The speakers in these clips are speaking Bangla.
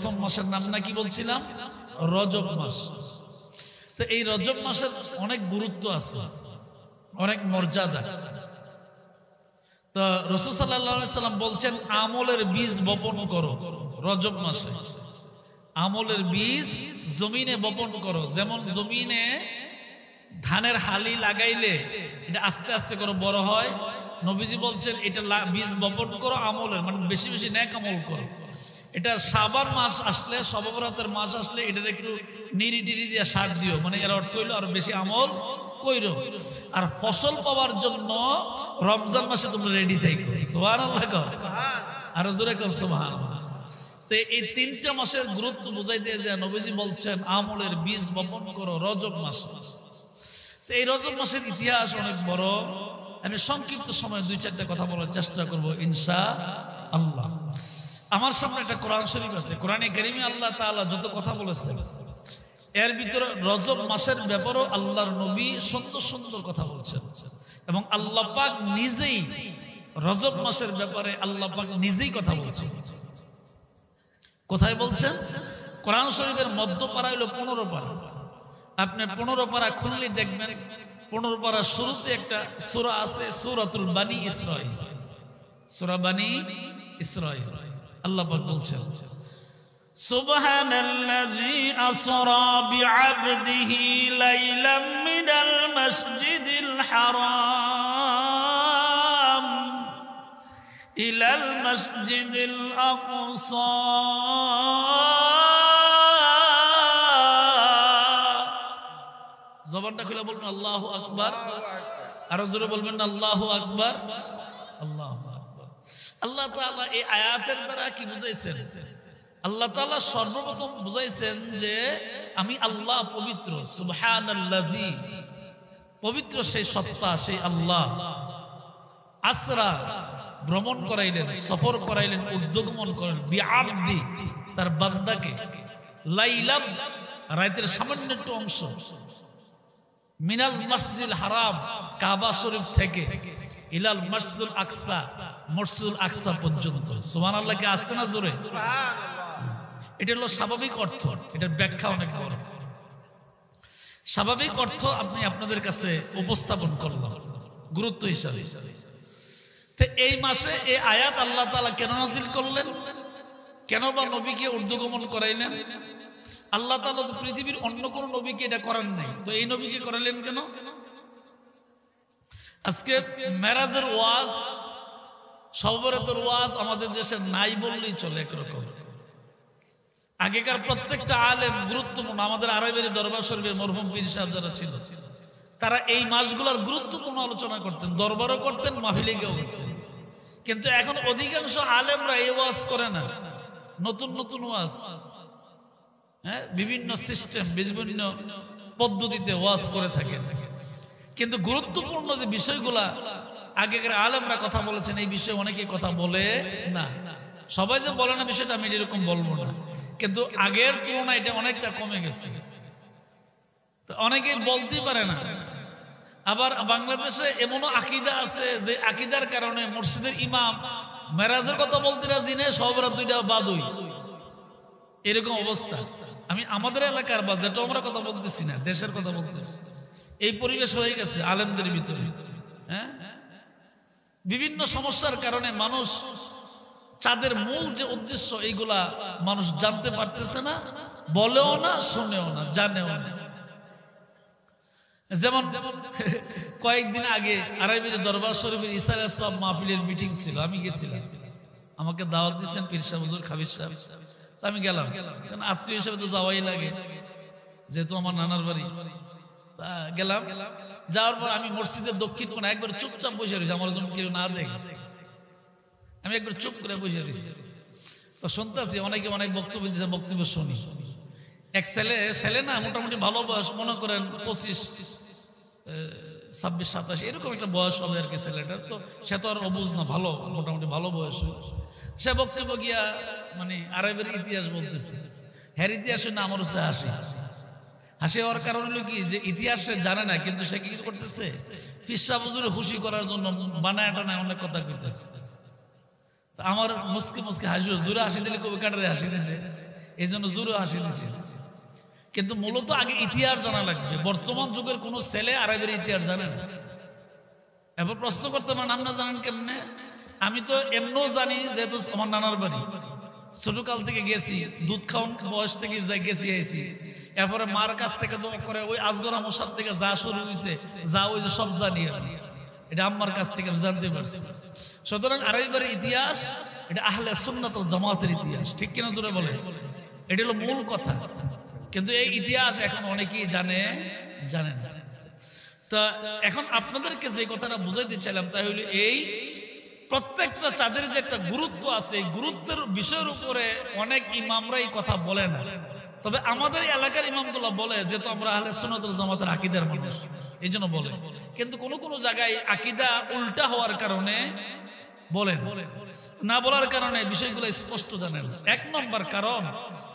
প্রথম মাসের নাম নাকি বলছিলাম রজব মাস। তো এই রজব মাসের অনেক গুরুত্ব আছে, অনেক মর্যাদা। তো রাসূল সাল্লাল্লাহু আলাইহি সাল্লাম বলছেন আমলের বীজ বপন করো রজব মাসে, আমলের বীজ জমিনে বপন করো। যেমন জমিনে ধানের হালি লাগাইলে এটা আস্তে আস্তে করে বড় হয়, নবীজি বলছেন এটা বীজ বপন করো আমলের, মানে বেশি বেশি নেক আমল করো। এটা শাবান মাস আসলে, শবে বরাতের মাস আসলে এটার একটু নিরি টিরি দিয়ে সার দিও, মানে এর অর্থ হইলো আর বেশি আমল কইরো। আর ফসল পাওয়ার জন্য রমজান মাসে তোমরা রেডি থাকো। সুবহানাল্লাহ কও, আর জোরে কও সুবহানাল্লাহ। তো এই তিনটা মাসের গুরুত্ব বুঝাইতে যে নবীজি বলছেন আমলের বীজ বপন করো রজব মাসে। তো এই রজব মাসের ইতিহাস অনেক বড়। আমি সংক্ষিপ্ত সময়ে 2-4টা কথা বলার চেষ্টা করব ইনশাআল্লাহ। আমার সামনে একটা কোরআন শরীফ আছে, কোরআনে কারিমে আল্লাহ তাআলা যত কথা বলেছেন এর ভিতরে রজব মাসের ব্যাপারেও আল্লাহর নবী সুন্দর সুন্দর কথা বলছেন। এবং আল্লাহ পাক নিজেই রজব মাসের ব্যাপারে আল্লাহ পাক নিজেই কথা বলছেন। কোথায় বলছেন? কোরআন শরীফের মধ্যপাড়া হলো 15 পারা। আপনি 15 পারা খুললে দেখবেন 15 পারা শুরুতে একটা সূরা আছে, সূরাতুল বানি ইসরাঈল, সূরা বানি ইসরাঈল। আল্লাহ পাক বলছেন সুবহানাল্লাযী আসরা বিআবদিহি লাইলাম মিনাল মাসজিদিল হারাম ইলাল মাসজিদিল আকসা জবানটা খুলে বলবেন আল্লাহু আকবার, আরো জোরে বলবেন আল্লাহু আকবার, আল্লাহু আকবার। আল্লাহ তাআলা এই আয়াতের দ্বারা কি বুঝাইছেন? আল্লাহ তাআলা সর্বপ্রথম বুঝাইছেন যে আমি আল্লাহ পবিত্র, সুবহানাল্লাযী, পবিত্র সেই সত্তা, সেই আল্লাহ। আসরা ভ্রমণ করাইলেন, সফর করাইলেন, ঊর্ধ্বগমন করেন, বিআবদি তার বান্দাকে, লাইলাম রাতের সামান্য একটু অংশ, মিনাল মসজিদুল হারাম কাবা শরীফ থেকে ইলাল মসজিদুল আকসা মসজিদুল আকসা পর্যন্ত। সুবহানাল্লাহ কে আসতে না জোরে? এটা হলো স্বাভাবিক অর্থ, এটার ব্যাখ্যা অনেক বড়। স্বাভাবিক অর্থ আপনি আপনাদের কাছে উপস্থাপন করলাম গুরুত্ব হিসাবে। তো এই মাসে এই আয়াত আল্লাহ তাআলা কেন নাযিল করলেন? কেন বা নবীকে ঊর্ধ্বগমন করাইলেন? আল্লাহ তাআলা তো পৃথিবীর অন্য কোন নবীকে এটা করান নাই, তো এই নবীকে করালেন কেন? আজকে মেরাজের ওয়াজ, শবে বরাতের ওয়াজ আমাদের দেশে নাই বললেই চলে একরকম। আগেকার প্রত্যেকটা আলেম গুরুত্বপূর্ণ, আমাদের আরবের দরবার শরীফের মরহুম পীর সাহেব যারা ছিল তারা এই মাসগুলোর গুরুত্বপূর্ণ আলোচনা করতেন, দরবারও করতেন, মাহফিলেও করতেন। কিন্তু এখন অধিকাংশ আলেমরা এই ওয়াজ করে না, নতুন নতুন ওয়াজ, হ্যাঁ, বিভিন্ন সিস্টেম, বিভিন্ন পদ্ধতিতে ওয়াজ করে থাকে। কিন্তু গুরুত্বপূর্ণ যে বিষয়গুলা আগেকার আলেমরা কথা বলেছেন এই বিষয়ে অনেকে কথা বলে না। সবাই যে বলে না বিষয়টা আমি এরকম বলবো না, কিন্তু আগের তুলনায় এটা অনেকটা কমে গেছে। তো অনেকে বলতেই পারে না। আবার বাংলাদেশে এমনও আকীদা আছে যে আকীদার কারণে মসজিদের ইমাম মেরাজের কথা বলতে রাজি নেই, শবে বরাত 2টা বাদই, এরকম অবস্থা। আমি আমাদের এলাকার বা যেটা আমরা কথা বলতেছি না, দেশের কথা বলতেছি, এই পরিবেশ হয়ে গেছে আলেমদের ভিতরে। হ্যাঁ, বিভিন্ন সমস্যার কারণে মানুষ চাঁদের মূল যে উদ্দেশ্য এইগুলা মানুষ জানতে পারতেছে না, বলেও না, শুনেও না, জানেও না। যেমন কয়েকদিন আগে আরবির দরবার শরীফের ইসারা সব মাহফিলের মিটিং ছিল, আমি গেছিলাম। আমাকে দাওয়াত দিয়েছেন পীর সাহেব হুজুর খাবির সাহেব, আমি গেলাম, কারণ আত্মীয় হিসেবে তো যাওয়াই লাগে, যেহেতু আমার নানার বাড়ি। গেলাম, যাওয়ার পর আমি মসজিদের দক্ষিণ কোণে একবার চুপচাপ বসে রয়েছি, আমার যেন কেউ না দেখে, আমি একবার চুপ করে বসে রয়েছি। তো শুনতেছি অনেকে অনেক বক্তব্য দিচ্ছে, বক্তব্য শুনি। এক ছেলে না, মোটামুটি ভালো বয়স, মনে করেন 25, 26, 27 এরকম একটা বয়স হবে আর কি ছেলেটার। তো সে তো আর অবুঝ না, ভালো, মোটামুটি ভালো বয়স। সে বক্তব্য গিয়া মানে আরবের ইতিহাস বলতেছে। হ্যার ইতিহাসে না আমার হচ্ছে হাসি হওয়ার কারণ হলো কি, যে ইতিহাস সে জানে না, কিন্তু সে কি করতেছে, পীর সাহেব হুজুর খুশি করার জন্য বানায় টানায় অনেক কথা কইতেছে। আমার মুসকে মুসকে হাসি, জোরে হাসি দিলে কবি কাটারে হাসি দিছে, এই জন্য জোরে হাসি দিছি। কিন্তু মূলত আগে ইতিহাস জানা লাগবে। বর্তমান যুগের কোন ছেলে আরবের ইতিহাস জানে না। এবার প্রশ্ন করতে পারেন নাম না জানেন কেমনে? আমি তো এমনও জানি, যেহেতু আমার নানার বাড়ি, ছোটকাল থেকে গেছি, দুধ খাওয়ান বয়স থেকে যাই গেছি আইছি। এরপরে মার কাছ থেকে দোয়া করে ওই আজগরা মশার থেকে যা শুরু হয়েছে, যা ওই যে সব জানি আমি, এটা আম্মার কাছ থেকে জানতে পারছি। সুতরাং আরবের ইতিহাস এটা আহলে সুন্নাত ওয়াল জামাতের ইতিহাস, ঠিক কিনা জোরে বলে? এটা হলো মূল কথা। কিন্তু এই ইতিহাস এখন অনেকেই জানে না। তা এখন আপনাদেরকে যে কথাটা বুঝাইতে চাইলাম তা হলো এই, প্রত্যেকটা চাঁদের যে একটা গুরুত্ব আছে, এই গুরুত্বের বিষয়ের উপরে অনেক ইমামরাই কথা বলে না। তবে আমাদের এলাকার ইমামগুলো বলে, যেহেতু আমরা আহলে সুন্নাত ওয়াল জামাতের আকীদার মানুষ, এই জন্য বলে। কিন্তু কোন কোন জায়গায় আকীদা উল্টা হওয়ার কারণে বলেন না, বলার কারণে বিষয়গুলো স্পষ্ট জানেন। এক নম্বর কারণ,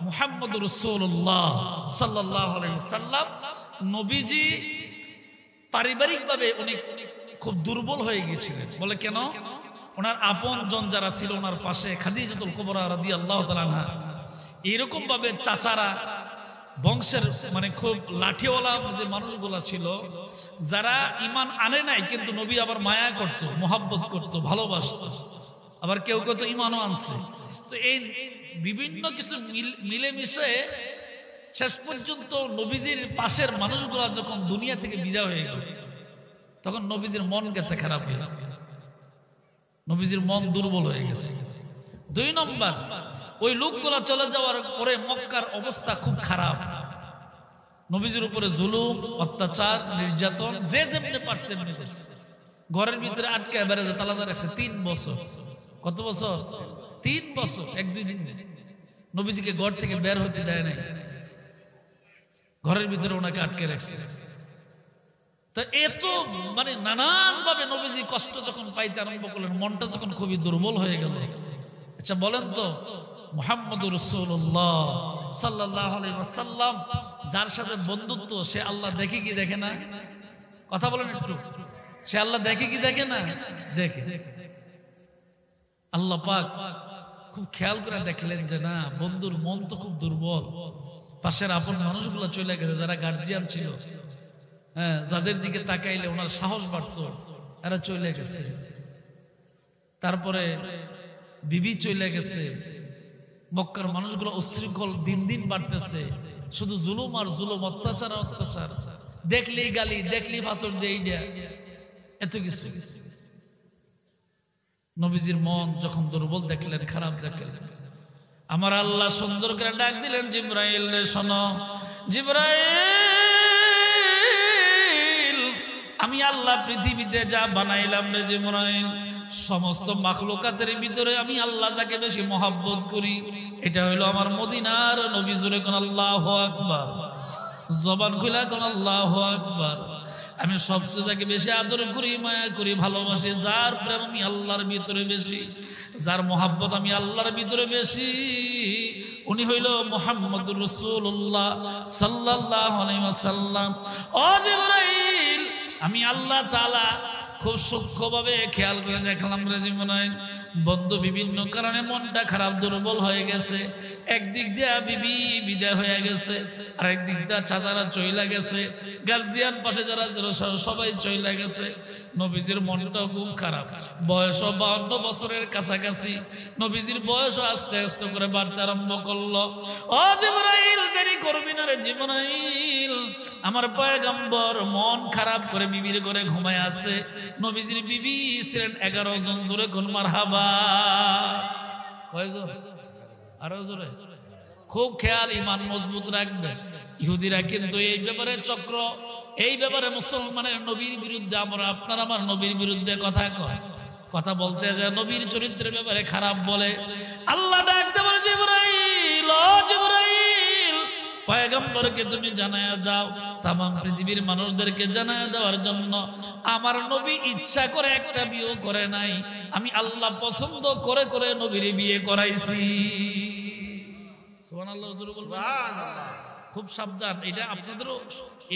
মুহাম্মদুর রাসূলুল্লাহ সাল্লাল্লাহু আলাইহি ওয়াসাল্লাম নবীজি পারিবারিকভাবে উনি খুব দুর্বল হয়ে গিয়েছিলেন। বলে কেন? ওনার আপন জন যারা ছিল ওনার পাশে, খাদিজাতুল কুবরা রাদিয়াল্লাহু তাআলা আনহা, এরকম ভাবে চাচারা বংশের মানে খুব লাঠিওয়ালা যে মানুষগুলা ছিল, যারা ঈমান আনে নাই কিন্তু নবী আবার মায়া করত, মোহাব্বত করত, ভালোবাসত। আবার কেউ কেউ তো ঈমানও আনছে। তো এই বিভিন্ন কিছু মিলেমিশে শেষ পর্যন্ত নবীজির পাশের মানুষগুলা যখন দুনিয়া থেকে বিদায় হয়ে গেল, তখন নবীজির মন গেছে খারাপ হয়ে, নবীজির মন দুর্বল হয়ে গেছে। দুই নম্বর, ওই লোকগুলা চলে যাওয়ার পরে মক্কার অবস্থা খুব খারাপ। নবীজির উপরে জুলুম, অত্যাচার, নির্যাতন যে যেমনি পারছে এমনি করছে। ঘরের ভিতরে আটকে বেড়ে তালা রাখছে 3 বছর। কত বছর? 3 বছর, 1-2 দিন নবীজিকে ঘর থেকে বের হতে দেয় নাই, ঘরের ভিতরে ওনাকে আটকে রাখছে। তো এত মানে নানান ভাবে নবীজি কষ্ট যখন পাইতে আরম্ভ করলেন, মনটা যখন খুবই দুর্বল হয়ে গেল। আচ্ছা বলেন তো, মুহাম্মদুর রাসূলুল্লাহ সাল্লাল্লাহু আলাইহি ওয়াসাল্লাম যার সাথে বন্ধুত্ব, সে আল্লাহ দেখে কি দেখে না? কথা বলেন একটু। সে আল্লাহ দেখে কি দেখে না? দেখে। আল্লাহ পাক খুব খেয়াল করে দেখলেন যে না, বন্ধুর মন তো খুব দুর্বল, পাশের আপন মানুষগুলো চলে গেছে, যারা গার্জিয়ান ছিল, হ্যাঁ, যাদের দিকে তাকাইলে ওনার সাহস বাড়তো, এরা চলে গেছে। তারপরে বিবি চলে গেছে, মক্কার মানুষগুলো উচ্ছৃঙ্খল দিন দিন বাড়তেছে, শুধু জুলুম আর জুলুম, অত্যাচার আর অত্যাচার, দেখলেই গালি, দেখলেই পাথর দেই দেয়া, এত কিছু। নবীজির মন যখন দুর্বল দেখলেন, খারাপ দেখলেন, আমার আল্লাহ সুন্দর করে ডাক দিলেন, জিবরাইল রে শোনো, জিবরাইল আমি আল্লাহ পৃথিবীতে যা বানাইলাম রে জিবরাইল, সমস্ত মাখলুকাতের ভিতরে আমি আল্লাহ যাকে বেশি মহব্বত করি এটা হইলো আমার মদিনার নবী। জোরে কোন আল্লাহু আকবার, জবান খুলে কোন আল্লাহু আকবার। আমি সবচেয়ে যাকে বেশি আদর করি, মায়া করি, ভালোবাসি, যার প্রেম আমি আল্লাহর ভিতরে বেশি, যার মহব্বত আমি আল্লাহর ভিতরে বেশি, উনি হইল মুহাম্মদুর রাসূলুল্লাহ সাল্লাল্লাহু আলাইহি ওয়াসাল্লাম। ও জিবরাইল, আমি আল্লাহ তাআলা খুব সূক্ষ্মভাবে খেয়াল করে দেখলাম রে জিবরাইল, বন্ধু বিভিন্ন কারণে মনটা খারাপ, দুর্বল হয়ে গেছে। একদিক দিয়ে বিবি বিদায় হয়ে গেছে, আর একদিক দিয়ে চাচারা চইলা গেছে, গার্জিয়ান পাশে যারা সবাই চইলা গেছে। নবীজির মনটাও খুব খারাপ। বয়স 52 বছরের কাছাকাছি, নবীজির বয়স আস্তে আস্তে করে বাড়তে আরম্ভ করলো। ও জিবরাইল, দেরি করবি না রে জিবরাইল, আমার পয়গম্বর মন খারাপ করে বিবির ঘরে ঘুমায় আছে। নবীজির বিবি ছিলেন 11 জন। জোরে কোন মারহাবা। কয়জন? আরো জোরে। খুব খেয়াল, ইমান মজবুত রাখবেন। ইহুদিরা কিন্তু এই ব্যাপারে চক্র, এই ব্যাপারে মুসলমানের নবীর বিরুদ্ধে, আমরা আপনার আমার নবীর বিরুদ্ধে কথা কয়, কথা বলতে যায়, নবীর চরিত্রের ব্যাপারে খারাপ বলে। আল্লাহ ডাকতে বলে, জিবরাইল, ও জিবরাইল, পয়গম্বরকে তুমি জানায়া দাও, তাম পৃথিবীর মানুষদেরকে জানায়া দেওয়ার জন্য আমার নবী ইচ্ছা করে একটা বিয়ে করে নাই, আমি আল্লাহ পছন্দ করে করে নবীর বিয়ে করাইছি। সুবহানাল্লাহ, হুজুর বলবেন। খুব সাবধান, এটা আপনাদেরও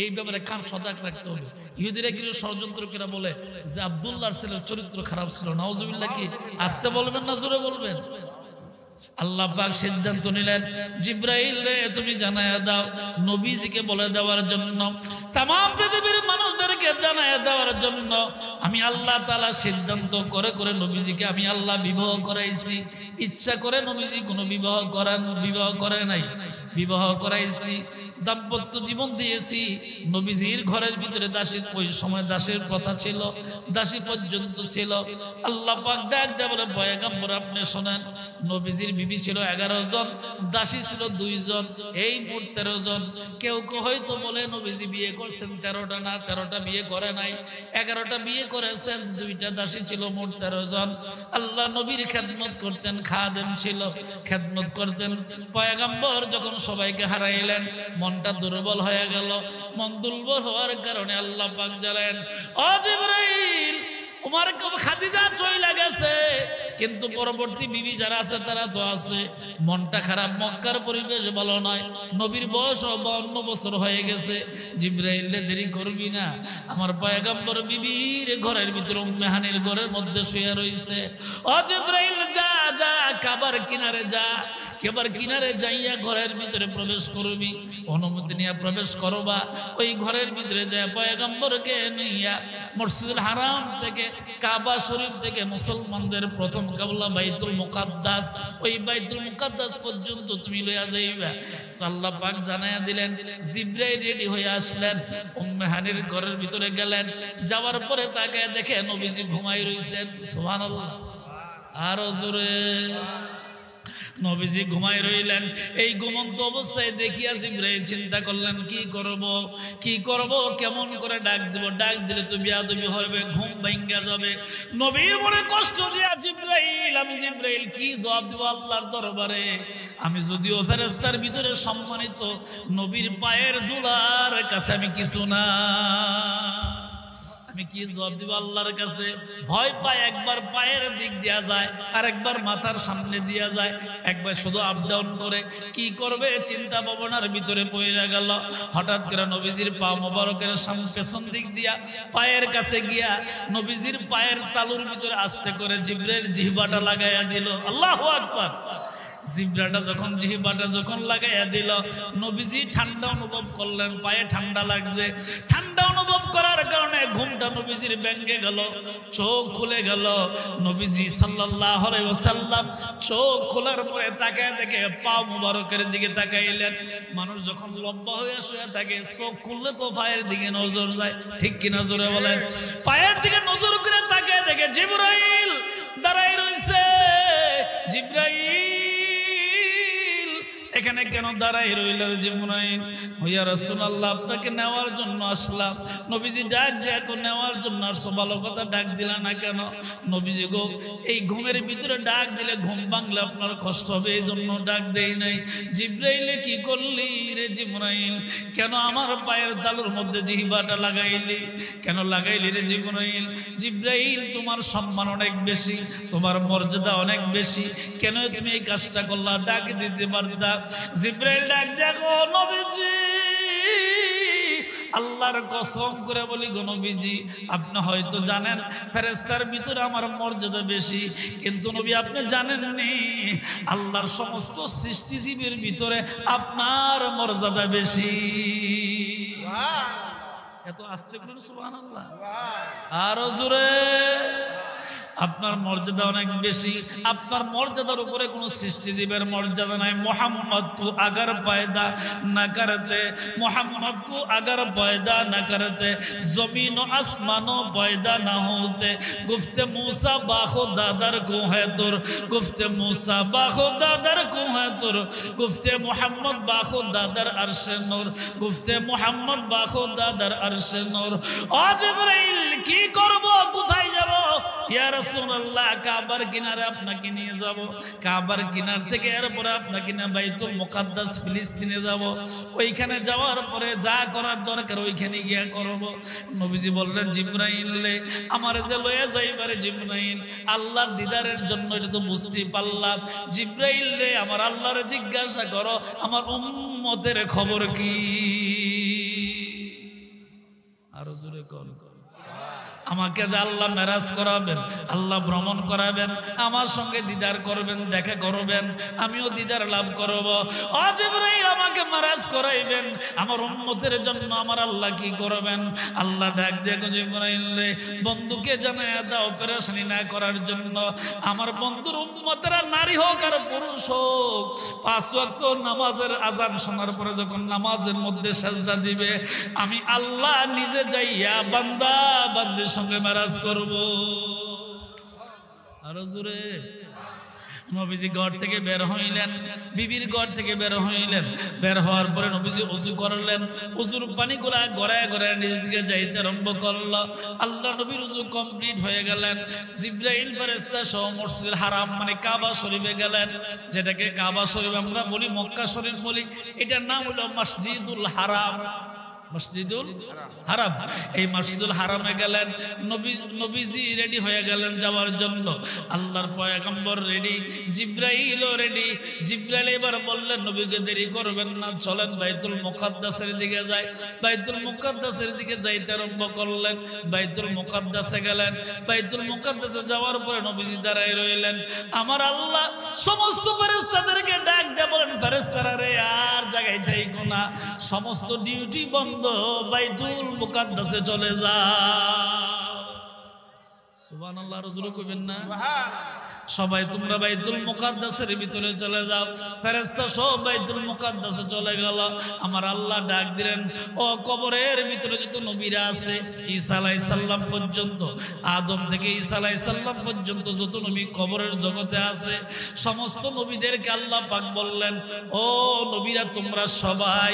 এই ব্যাপারে কান সজাগ রাখতে হবে। ইহুদিরা কিন্তু ষড়যন্ত্রকারীরা বলে যে আব্দুল্লাহর ছেলের চরিত্র খারাপ ছিল। নাউজুবিল্লাহ। কি আসতে বলবেন না জোরে বলবেন? আল্লাহ পাক সিদ্ধান্ত নিলেন, জিব্রাইল রে তুমি জানায়া দাও, নবীজিকে বলে দেওয়ার জন্য, তাম পৃথিবীর মানুষদেরকে জানায়া দেওয়ার জন্য আমি আল্লাহ তাআলা সিদ্ধান্ত করে করে নবীজিকে আমি আল্লাহ বিবাহ করাইছি। ইচ্ছা করে নবীজি কোনো বিবাহ করে নাই, বিবাহ করাইছি, দাম্পত্য জীবন দিয়েছি। নবীজির ঘরের ভিতরে দাসী, ওই সময় দাসের প্রথা ছিল, দাসী পর্যন্ত ছিল। আল্লাহ পাক ডাক দেয়া বলে, পয়গম্বর আপনি শোনেন, নবীজির বিবি ছিল 11 জন, দাসী ছিল 2 জন, এই মোট 13 জন। কেউ কেউ হয়তো বলে নবীজি বিয়ে করছেন 13টা, না 13টা বিয়ে করে নাই, 11টা বিয়ে করেছেন, 2টা দাসী ছিল, মোট 13 জন। আল্লাহ নবীর খেদমত করতেন, খাদেম ছিল, খেদমত করতেন। পয়গম্বর যখন সবাইকে হারাইলেন, মনটা দুর্বল হয়ে গেল। মন দুর্বল হওয়ার কারণে আল্লাহ পাক জানেন, ও জিবরাইল, উমর খাদিজা চইলা গেছে, কিন্তু পরবর্তী বিবি যারা আছে তারা তো আছে। মনটা খারাপ, মক্কার পরিবেশ ভালো নয়, নবীর বয়স 52 বছর হয়ে গেছে। জিবরাইল, দেরি করবি না, আমার পয়গম্বর বিবির ঘরের ভিতরে উম্মে হানির ঘরের মধ্যে শুয়ে রইছে। ও জিবরাইল, যা যা, কাবার কিনারে যা, কেবার কিনারে যাইয়া ঘরের ভিতরে প্রবেশ করবি, অনুমতি নিয়ে প্রবেশ করবা। ওই ঘরের ভিতরে যায় পয়গম্বরকে নিয়া মসজিদুল হারাম থেকে, কাবা শরীফ থেকে, মুসলমানদের প্রথম কিবলা বাইতুল মুকাদ্দাস, ওই বাইতুল মুকাদ্দাস পর্যন্ত তুমি লইয়া যাইবা। আল্লাহ পাক জানায়া দিলেন। জিবরাইল রেডি হয়ে আসলেন, উম্মে হানির ঘরের ভিতরে গেলেন। যাওয়ার পরে তাকে দেখে নবীজি ঘুমাই রইছেন। সুবহানাল্লাহ, আরো জোরে। নবীজি ঘুমাই রইলেন। এই ঘুমন্ত অবস্থায় দেখিয়া জিবরাইল চিন্তা করলেন, কি করব, কেমন করে ডাক দেব, ডাক দিলে তো বিয়াদবি হবে, ঘুম ভাঙ্গা যাবে। নবীর মনে কষ্ট দিয়া জিবরাইল, আমি জিবরাইল কি জবাব দেব আল্লাহর দরবারে? আমি যদিও ফেরেশতার ভিতরে সম্মানিত, নবীর পায়ের ধুলার কাছে আমি কিছু না, আমি কি জবাব দিব আল্লাহর কাছে? ভয় পায়, একবার পায়ের দিক দিয়া যায়, আর একবার মাথার সামনে দিয়া যায়, একবার শুধু আপ ডাউন করে। কি করবে চিন্তা ভাবনার ভিতরে পড়ে গেল। হঠাৎ করে নবীজির পা মোবারকের সামনে পেছন দিক দিয়া পায়ের কাছে গিয়া নবীজির পায়ের তালুর ভিতরে আস্তে করে জিবরাইল জিহ্বাটা লাগাইয়া দিল। আল্লাহু আকবার। জিহ্বাটা যখন লাগাইয়া দিল, নবীজি ঠান্ডা অনুভব করলেন, পায়ে ঠান্ডা লাগছে। ঠান্ডা অনুভব করার কারণে ঘুমটা নবীজির ভেঙে গেল, চোখ খুলে গেল। নবীজি সাল্লাল্লাহু আলাইহি ওয়াসাল্লাম চোখ খোলার পরে তাকায় দেখে পা মুবারকের দিকে তাকাইলেন। মানুষ যখন লম্বা হয়ে শুয়ে থাকে, চোখ খুললে তো পায়ের দিকে নজর যায়, ঠিক কিনা জোরে বলেন? পায়ের দিকে নজর করে তাকায় দেখে জিবরাইল দাঁড়াই রইছে। জিবরাইল, এখানে কেন দাঁড়াই রইল? জিবরাইল, ইয়া রাসূলুল্লাহ, আপনাকে নেওয়ার জন্য আসলাম। নবীজি ডাক দিয়া নেওয়ার জন্য আসছো, ভালো কথা, ডাক দিলা না কেন? নবীজি গো, এই ঘুমের ভিতরে ডাক দিলে ঘুম ভাঙলে আপনার কষ্ট হবে, এই জন্য ডাক দেই নাই। জিবরাইল, কি করলি রে জিবরাইল? কেন আমার পায়ের তালুর মধ্যে জিহ্বাটা লাগাইলি? কেন লাগাইলি রে জিবরাইল? জিবরাইল, তোমার সম্মান অনেক বেশি, তোমার মর্যাদা অনেক বেশি, কেন তুমি এই কাজটা করলা? ডাক দিতে পারতা। জিবরাইল ডাক দেখো, নবীজি, আল্লাহর কসম করে বলি গো নবীজি, আপনি হয়তো জানেন ফেরেশতার ভিতরে আমার মর্যাদা বেশি, কিন্তু নবী আপনি জানেননি আল্লাহর সমস্ত সৃষ্টিজীবের ভিতরে আপনার মর্যাদা বেশি। এত আস্তে করে সুবহানাল্লাহ, আরো জোরে। আপনার মর্যাদা অনেক বেশি, আপনার মর্যাদার উপরে কোন সৃষ্টিজীবের মর্যাদা নাই। মোহাম্মদ কো আগার পয়দা না করতে, মোহাম্মদ কো আগার পয়দা না করতে, জমিন ও আসমানো পয়দা না হতে, গুফতে मूसा बाखुदादर को है तुर, गुफ्ते मूसा बाखुदादर को है तुर, गुफ्ते मोहम्मद बाखुदादर अर्शे नूर, गुफ्ते मोहम्मद बाखुदादर अर्शे नूर। ओ जिब्राइल, কি করব, কোথায় যাব? ইয়া রাসূলুল্লাহ, কাবার কিনারে আপনাকে নিয়ে যাব। কাবার কিনার থেকে এরপরে আপনাকে নিয়ে বাইতুল মুকাদ্দাস ফিলিস্তিনে যাব। ওইখানে যাওয়ার পরে যা করার দরকার ওইখানে গিয়া করব। নবীজি বললেন, জিবরাইল, আমার যে লয়ে যাইবারে জিবরাইল, আল্লাহর দিদারের জন্য, এটা তো বুঝতেই পারলাম। জিবরাইল রে, আমার আল্লাহর জিজ্ঞাসা করো, আমার উম্মতের খবর কি? আরো জোরে কর। আমাকে যে আল্লাহ মেরাজ করাবেন, আল্লাহ ভ্রমণ করাবেন, আমার সঙ্গে দিদার করবেন, দেখা করবেন, আমিও দিদার লাভ করব। ও জিবরাইল আমাকে মেরাজ করাইবেন, আমার উম্মতের জন্য আমার আল্লাহ কি করবেন? আল্লাহ ডাক দিয়ে জিবরাইল রে বন্ধুকে জানায় দাও পেরেশানি না করার জন্য, আমার বন্ধুর উম্মতেরা নারী হোক আর পুরুষ হোক 5 ওয়াক্ত নামাজের আযান শোনার পরে যখন নামাজের মধ্যে সাজদা দিবে, আমি আল্লাহ নিজে যাইয়া বান্দা বান্দির সঙ্গে মেরাজ করব। আরো জোরে। নবীজি ঘর থেকে বের হইলেন, বিবির ঘর থেকে বের হইলেন। বের হওয়ার পরে নবীজি ওযু করলেন, ওযুর পানিগুলা গড়ায় গড়ায় নিজের দিকে যাইতে আরম্ভ করলো। আল্লাহ নবীর ওযু কমপ্লিট হয়ে গেলেন। জিবরাইল ফেরেশতা সহ মসজিদুল হারাম মানে কাবা শরীফে গেলেন, যেটাকে কাবা শরীফ আমরা বলি, মক্কা শরীফ বলি, এটার নাম হলো মসজিদুল হারাম। মসজিদুল হারাম, এই মসজিদুল হারামে গেলেন। নবীজি রেডি হয়ে গেলেন যাওয়ার জন্য। আল্লাহর পয়গম্বর রেডি, জিবরাইলও রেডি। জিবরাইল এবার বললেন নবীকে দেরি করবেন না, চলেন বাইতুল মুকাদ্দাসের দিকে যাই। বাইতুল মুকাদ্দাসের দিকে যাইতে আরম্ভ করলেন। বাইতুল মুকাদ্দাসে গেলেন। বাইতুল মুকাদ্দাসে যাওয়ার পরে নবীজি দাঁড়ায় রইলেন। আমার আল্লাহ সমস্ত ফেরেশতাদেরকে ডাক দিয়ে বলেন, ফেরেশতারা রে আর জায়গায় থাইকো না, সমস্ত ডিউটি বন্ধ, বাইতুল মুকাদ্দাসে চলে যাও। সুবহানাল্লাহ, রাসূল কইবেন না? সবাই তোমরা বাইতুল মুকাদ্দাসের ভিতরে চলে যাও। ফেরেশতা সব বাইতুল মুকাদ্দাসে চলে গেল। আমার আল্লাহ ডাক দিলেন, ও কবরের ভিতরে যত নবীরা আছে, ঈসা আলাইহিস সালাম পর্যন্ত, আদম থেকে ঈসা আলাইহিস সালাম পর্যন্ত যত নবী কবরের জগতে আছে, সমস্ত নবীদেরকে আল্লাহ পাক বললেন, ও নবীরা তোমরা সবাই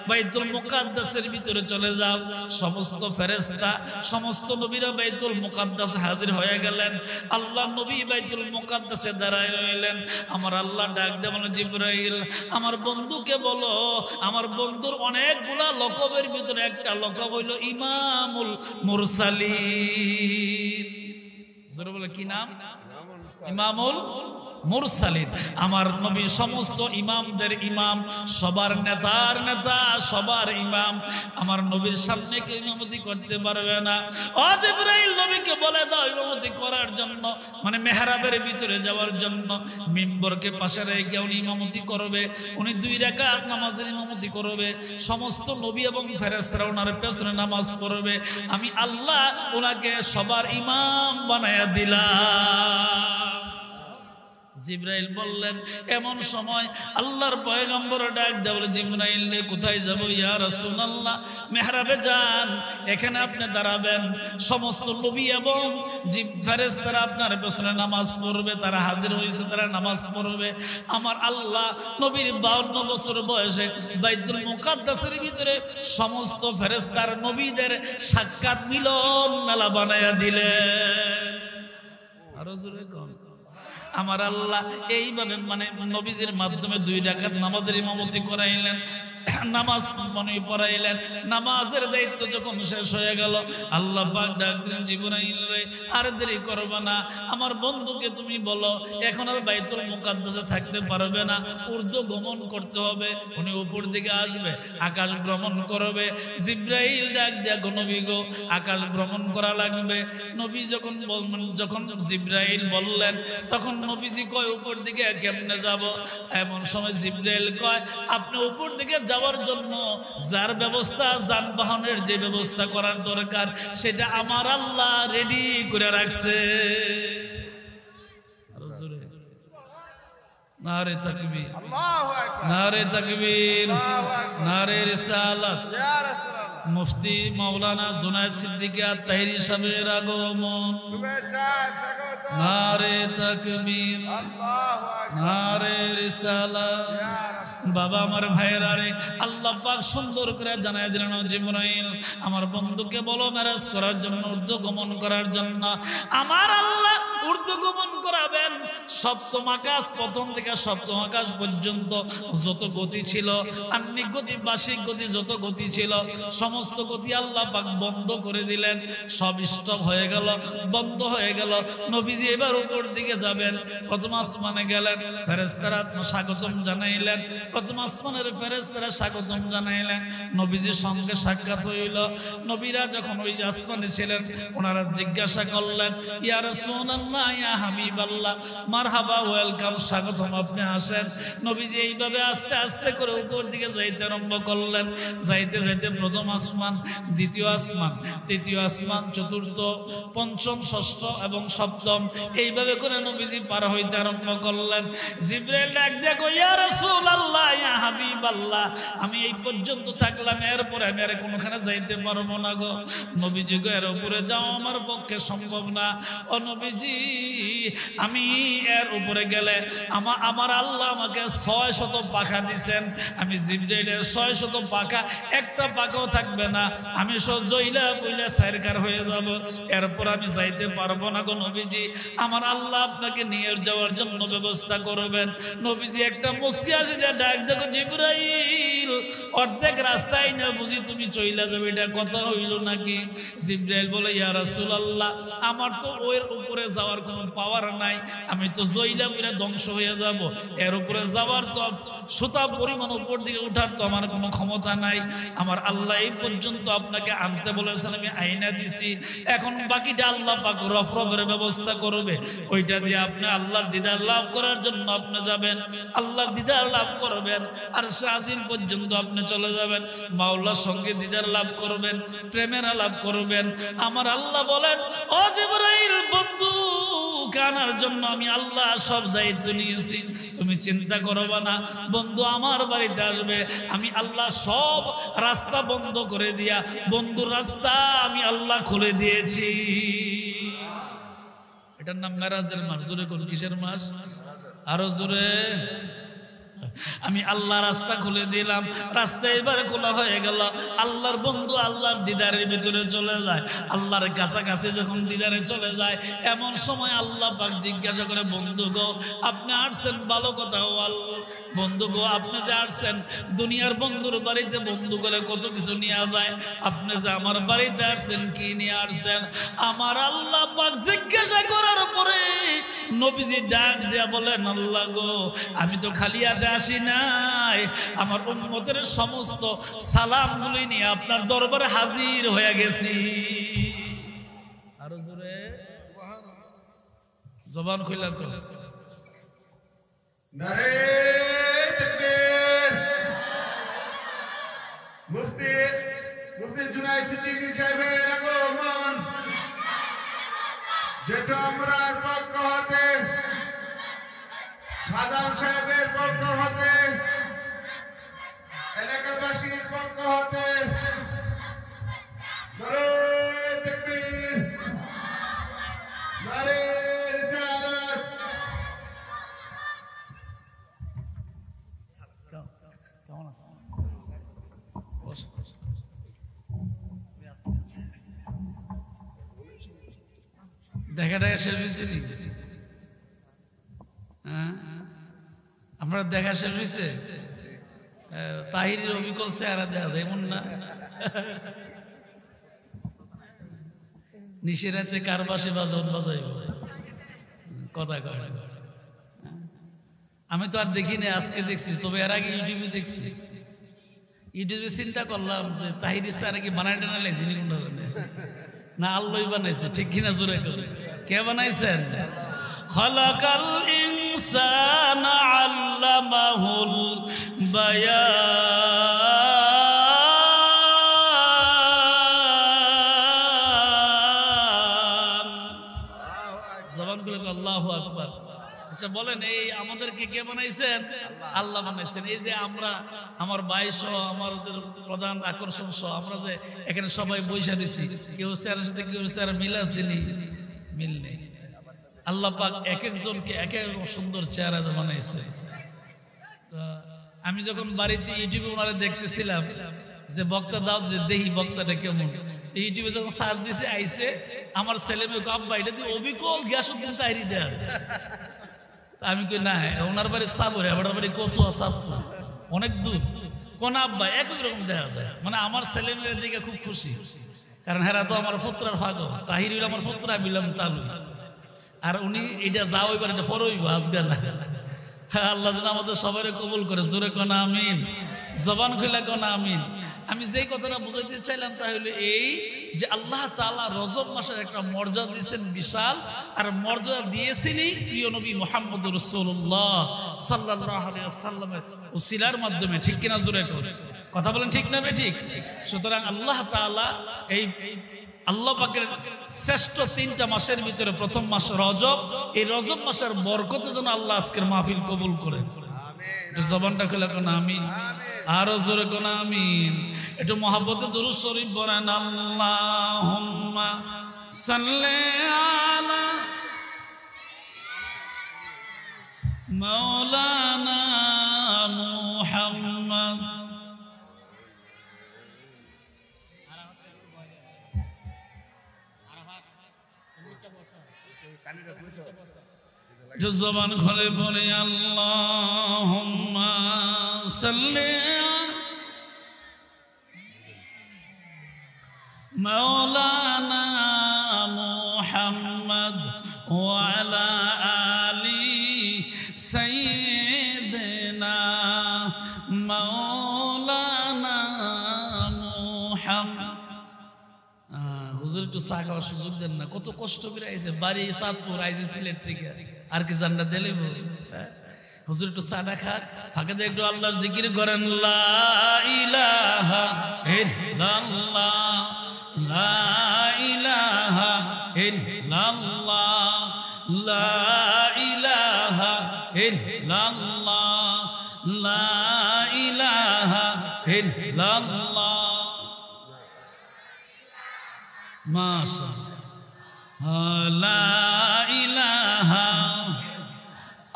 বাইতুল মুকাদ্দাসের ভিতরে চলে যাও। সমস্ত ফেরেশতা সমস্ত নবীরা বাইতুল মুকাদ্দাসে হাজির হয়ে গেলেন। আল্লাহ নবী বাইতুল মুকাদ্দাসে দাঁড়ায় রইলেন। আমার আল্লাহ ডাক দিয়ে বলেন, জিবরাইল আমার বন্ধুকে বলো, আমার বন্ধুর অনেকগুলা লকবের ভিতরে একটা লকব হইল ইমামুল মুরসালিন। জোরে বলে কি নাম? ইমামুল মুরসালিন। আমার নবী সমস্ত ইমামদের ইমাম, সবার নেতার নেতা, সবার ইমাম। আমার নবীর সামনে কেউ ইমামতি করতে পারবে না। ও জিবরাইল নবীকে বলে দাও ইমামতি করার জন্য, মানে মেহরাবের ভিতরে যাওয়ার জন্য। মিম্বরকে পাশে রেখে উনি ইমামতি করবে, উনি 2 রাকাত নামাজের ইমামতি করবে। সমস্ত নবী এবং ফেরেশতারা ওনার পেছনে নামাজ পড়বে। আমি আল্লাহ ওনাকে সবার ইমাম বানায়া দিলাম। জিবরাইল বললেন, এমন সময় আল্লাহর পয়গম্বর ডাক দেয়া বলে, জিবরাইল রে কোথায় যাব? ইয়া রাসূলুল্লাহ মেহরাবে যান, এখানে আপনি দাঁড়াবেন। সমস্ত নবী এবং ফেরেশতারা আপনার পেছনে নামাজ পড়বে, তারা হাজির হয়েছে, তারা নামাজ পড়বে। আমার আল্লাহ নবীর 52 বছর বয়সে বাইতুল মুকাদ্দাসের ভিতরে সমস্ত ফেরেশতার নবীদের সাক্ষাৎ মিলন মেলা বানায়া দিলেন। আরো জোরে কোন আমার আল্লাহ এইভাবে মানে নবীজির মাধ্যমে 2 রাকাত নামাজের ইমামতি করাইলেন, নামাজ মনে পড়াইলেন। নামাজের দায়িত্ব যখন শেষ হয়ে গেল, আল্লাহ পাক ডাক দিলেন, জিবরাইল রে আর দেরি করবে না, আমার বন্ধুকে তুমি বলো এখন আর বাইতুল মুকাদ্দাসে থাকতে পারবে না, ঊর্ধ্ব গমন করতে হবে। উনি উপর দিকে আসবে, আকাশ ভ্রমণ করবে। জিবরাইল ডাক দিয়া, নবী গো আকাশ ভ্রমণ করা লাগবে। নবী যখন জিবরাইল বললেন, তখন নবীজি কয় উপর দিকে কেমনে যাব? এমন সময় জিবরাইল কয়, আপনি উপর দিকে যাওয়ার জন্য যার ব্যবস্থা, যানবাহনের যে ব্যবস্থা করার দরকার, সেটা আমার আল্লাহ রেডি করে রাখছে। নারে তাকবীর, নারে তাকবীর, নারে রিসালাত। মুফতি মাওলানা জুনায়েদ সিদ্দিকী আত-তাহিরি সাহেবের আগমন। নারে তাকবীর, নারে রিসালাত। বাবা আমার ভাইয়েরা রে, আল্লাহ পাক সুন্দর করে জানায় দিলেন, জিবরাইল আমার বন্ধুকে বলো মেরাজ করার জন্য, ঊর্ধ্ব গমন করার জন্য। আমার আল্লাহ ঊর্ধ্ব গমন করাবেন। সপ্তম আকাশ, প্রথম থেকে সপ্তম আকাশ পর্যন্ত যত গতি ছিল, আহ্নিক গতি, বার্ষিক গতি, যত গতি ছিল, সমস্ত গতি আল্লাহ পাক বন্ধ করে দিলেন। সব স্টপ হয়ে গেল, বন্ধ হয়ে গেল। নবীজি এবার উপর দিকে যাবেন। প্রথম আসমানে গেলেন, ফেরেশতারা স্বাগতম জানাইলেন। প্রথম আসমানের ফেরেশতারা স্বাগতম জানাইলেন। নবীজির সঙ্গে সাক্ষাৎ হইল। নবীরা যখন ওই আসমানে ছিলেন, ওনারা জিজ্ঞাসা করলেন, ইয়া রাসূলুল্লাহ, ইয়া হাবিবাল্লাহ, মারহাবা, ওয়েলকাম, স্বাগতম, আপনি আসেন। নবীজি এইভাবে আস্তে আস্তে করে উপর দিকে যাইতে আরম্ভ করলেন। যাইতে যাইতে প্রথম আসমান, দ্বিতীয় আসমান, তৃতীয় আসমান, চতুর্থ, পঞ্চম, ষষ্ঠ এবং সপ্তম, এইভাবে করে নবীজি পার হইতে আরম্ভ করলেন। জিবরাইল ডাক দিয়ে কই, ইয়া রাসূলুল্লাহ, ইয়া হাবিবাল্লাহ, আমি এই পর্যন্ত থাকলাম, এরপরে আমি আর কোনখানে যাইতে পারবো না গো। নবীজি গো, এর উপরে যাওয়া আমার পক্ষে সম্ভব না। ও নবীজি, আমি এর উপরে গেলে আমার আল্লাহ আমাকে 600 পাখা দিছেন। আমি জিবরাইলের 600 পাখা, একটা পাখাও থাকবে না। আমি জইলা বইলা সাইরকার হয়ে যাব, এরপর আমি যাইতে পারবো না গো নবীজি। আমার আল্লাহ আপনাকে নিয়ে যাওয়ার জন্য ব্যবস্থা করবেন। নবীজি একটা মুস্কি হাসি দিয়ে ডাক দেখো, জিবরাইল, অর্ধেক রাস্তায় না বুঝি তুমি চইলা যাবে, এটা কথা হইল নাকি? জিবরাইল বলে, ইয়া রাসূলুল্লাহ, আমার তো ওর উপরে যাওয়ার কোনো পাওয়ার নাই, আমি তো জইলা বইলা ধ্বংস হয়ে যাব। এর উপরে যাওয়ার তো সুতা পরিমাণ উপর দিকে উঠার তো আমার কোনো ক্ষমতা নাই। আমার আল্লাহ এই পর্যন্ত আপনাকে আনতে বলেছেন, আমি আইনা দিছি। এখন বাকিটা আল্লাহ পাক রফরফের ব্যবস্থা করবে, ওইটা দিয়ে আপনি আল্লাহর দিদার লাভ করার জন্য আপনি যাবেন, আল্লাহর দিদার লাভ করবেন। আর শাহিন পর্যন্ত আপনি চলে যাবেন, মাওলার সঙ্গে দিদার লাভ করবেন, প্রেমের লাভ করবেন। আমার আল্লাহ বলেন, ও জিবরাইল বন্ধু, কানার জন্য আমি আল্লাহ সব দায়িত্ব নিয়েছি, তুমি চিন্তা করবা না। বন্ধু আমার বাড়িতে আসবে, আমি আল্লাহ সব রাস্তা বন্ধ করে দিয়া বন্ধুর রাস্তা আমি আল্লাহ খুলে দিয়েছি। এটার নাম মেরাজের মাস। জোরে কোন কিসের মাস? আরো জোরে। আমি আল্লাহ রাস্তা খুলে দিলাম, রাস্তা এবারে খোলা হয়ে গেল। আল্লাহর বন্ধু আল্লাহর দিদারের ভিতরে চলে যায়, আল্লাহর কাছাকাছি যখন দিদারে চলে যায়, এমন সময় আল্লাহ পাক জিজ্ঞাসা করে, বন্ধু গো, আপনি আসছেন ভালো কথা। ও আল্লাহ, বন্ধু গো, আপনি যে আসছেন, দুনিয়ার বন্ধুর বাড়িতে বন্ধু গেলে কত কিছু নিয়ে যায়, আপনি যে আমার বাড়িতে আসছেন, কি নিয়ে আসছেন? আমার আল্লাহ পাক জিজ্ঞাসা করার পরে নবীজি ডাক দিয়া বলেন, আল্লাহ গো, আমি তো খালি হাতে আসি নাই, আমার উম্মতের সমস্ত সালামগুলি নিয়ে আপনার দরবারে হাজির হয়ে গেছি। আরো জোরে জবান খুলে তো, নারে তাকবীর। মুফতি জুনায়েদ সিদ্দিকী সাহেবের আগমন, যেটা আমরা পক্ষ হতে, শাহজাহান সাহেবের পক্ষ হতে, এলাকাবাসীর পক্ষ হতে, নারে তাকবীর, নারে রিসালাত। কেমন আছে? দেখা দেখা শেষ হয়েছে, আপনার দেখা শেষ হয়েছে? তাহিরের অবিকল চেহারা দেখা যায়, এমন না? নিশিরাতে কার বাসে বাজন বাজাইব, কথা কয়। আমি তো আর দেখিনি, আজকে দেখছি, তবে এর আগে ইউটিউবে দেখছি। ইউটিউবে চিন্তা করলাম যে তাহিরের চেহারা কি বানাই টানা লাইছি না আল্লাহই বানাইছে, ঠিক কিনা? জোরে করে কে বানাইছেন? খালাকাল ইনসানা আল্লামাহুল বায়ান। জবান খুলে আল্লাহু আকবার। আচ্ছা বলেন, এই আমাদেরকে কে বানাইছেন? আল্লাহ বানাইছেন। এই যে আমরা, আমার ভাই সহ, আমাদের প্রধান আকর্ষণ সহ, আমরা যে এখানে সবাই বৈশা দিছি, কেউ চেহারার সাথে কেউ চেহারা মিল আসেনি, মিল নেই। আল্লাহ পাক এক একজনকে এক এক সুন্দর চেহারা বানাইছে। আমি যখন বাড়িতে ইউটিউবে ওনারা দেখতেছিলাম যে বক্তা দাও, যে দেহি বক্তাটা কেমন, ইউটিউবে যখন সার্চ দিছে আইছে, আমার ছেলে মেয়ে আব্বা এটা দিয়ে অবিকল গিয়াসউদ্দিন তাহিরি দেয়া আমি কই না ওনার বাড়ি সাবরে আমার বাড়ি কচুয়া সাবপুর অনেক দূর কোন আব্বা একই রকম দেখা যায় মানে আমার ছেলে মেয়ের দিকে খুব খুশি কারণ হেরা তো আমার পুত্রার পাগল তাহির হইল আমার পুত্রা বিলাম তালু আর উনি এটা যাও এবার এটা পরইব আজকে না আল্লাহ যেন আমাদের সবাই কবুল করে জোরে কোন আমিন জবান খুলে কোন আমিন আমি যেই কথাটা বুঝাইতে চাইলাম তাহলে এই যে আল্লাহ তাআলা রজব মাসের একটা মর্যাদা দিয়েছেন বিশাল আর মর্যাদা দিয়েছিলেন প্রিয় নবী মুহাম্মদুর রাসূলুল্লাহ সাল্লাল্লাহু আলাইহি ওয়াসাল্লামের উসিলার মাধ্যমে ঠিক কিনা জোরে কথা বলেন ঠিক না ঠিক সুতরাং আল্লাহ তাআলা এই আল্লাহ পাকের শ্রেষ্ঠ 3টা মাসের ভিতরে প্রথম মাস রজব এই রজব মাসের বরকতে যেন আল্লাহ আজকের মাহফিল কবুল করেন একটু জবানটা খুলে কোন আমিন আরো জোরে কোন আমিন একটু মহব্বতে দুরূদ শরীফ পড়েন আল্লাহুম্মা সাল্লি আলা মাওলানা মুহাম্মদ জবান খুলে বলে আল্লাহুম্মা সাল্লি মাওলানা মুহাম্মদ ওয়া আলা আলি সাইয়্যিদিনা মাওলানা মুহাম্মদ হুজুর একটু চা খাওয়ার সুযোগ দেন না কত কষ্ট করে আইছে বাড়ি সাতপুর আইছে সিলেট থেকে আর কি জান্নাত দিলে হুজুর একটু চাটা খাক ফাঁকে দিয়ে একটু আল্লাহর জিকির করেন লা ইলাহা ইল্লাল্লাহ লা ইলাহা ইল্লাল্লাহ লা ইলাহা ইল্লাল্লাহ লা ইলাহা ইল্লাল্লাহ মাশাআল্লাহ লা ইলাহা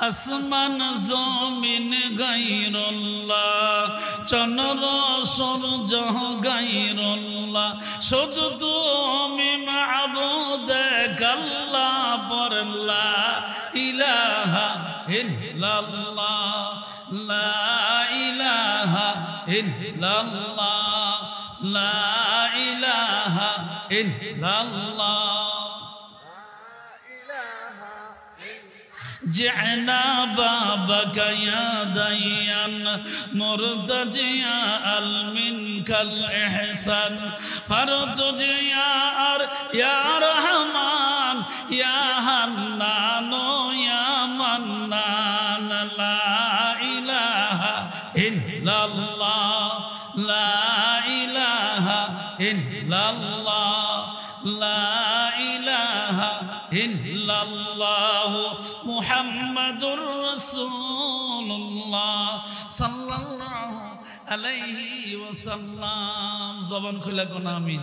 আসমান জমিন গায়রুল্লাহ চন্দ্র সূর্য গায়রুল্লাহ শুধু তুমি মাবুদ আল্লাহ পর লা ইলাহা ইল্লাল্লাহ লা ইলাহা ইল্লাল্লাহ লা ইলাহা ইল্লাল্লাহ جعنا بابك يا ديان مرتجيا منك الإحسان فرتج يا رحمن يا حنان يا منان لا إله إلا الله لا إله إلا الله لا إله إلا الله محمد رسول الله صلى الله عليه وسلم زبان খুলে কোন আমিন